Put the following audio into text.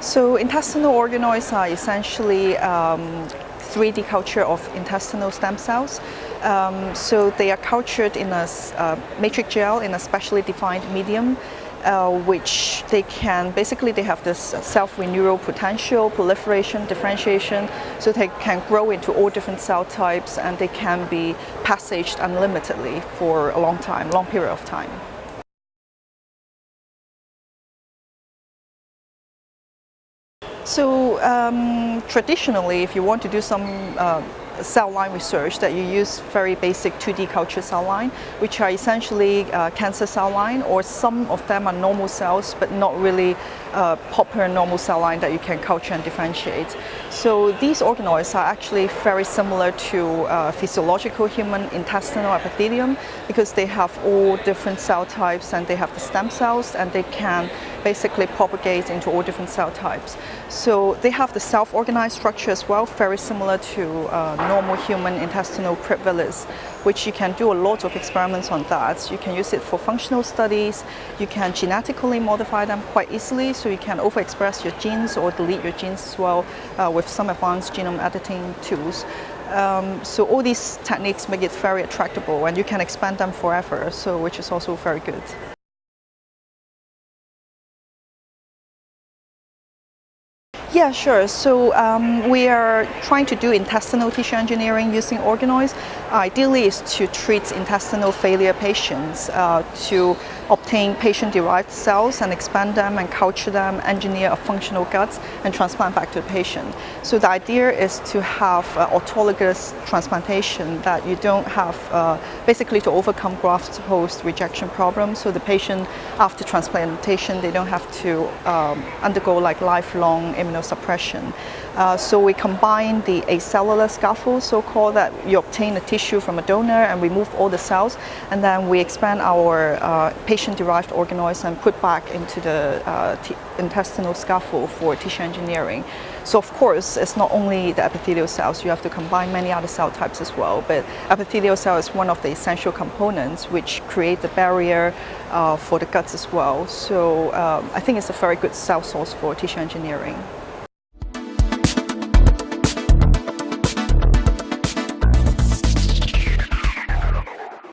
So intestinal organoids are essentially 3D culture of intestinal stem cells. So they are cultured in a matrix gel in a specially defined medium, which they have this self-renewal potential, proliferation, differentiation, so they can grow into all different cell types and they can be passaged unlimitedly for a long period of time. So traditionally, if you want to do some cell line research, that you use very basic 2D culture cell line, which are essentially cancer cell line, or some of them are normal cells, but not really proper normal cell line that you can culture and differentiate. So these organoids are actually very similar to physiological human intestinal epithelium, because they have all different cell types and they have the stem cells and they can basically propagate into all different cell types. So they have the self-organized structure as well, very similar to normal human intestinal crypt villus, which you can do a lot of experiments on that. You can use it for functional studies. You can genetically modify them quite easily, so you can overexpress your genes or delete your genes as well with some advanced genome editing tools. So all these techniques make it very attractable, and you can expand them forever, so which is also very good. Yeah, sure. So we are trying to do intestinal tissue engineering using organoids. Ideally is to treat intestinal failure patients, to obtain patient-derived cells and expand them and culture them, engineer a functional gut and transplant back to the patient. So the idea is to have autologous transplantation, that you don't have basically to overcome graft-host rejection problems. So the patient after transplantation, they don't have to undergo like lifelong immunosuppression. So we combine the acellular scaffold, so-called, that you obtain a tissue from a donor and remove all the cells, and then we expand our patient-derived organoids and put back into the intestinal scaffold for tissue engineering. So of course, it's not only the epithelial cells, you have to combine many other cell types as well, but epithelial cell is one of the essential components which create the barrier for the guts as well. So I think it's a very good cell source for tissue engineering.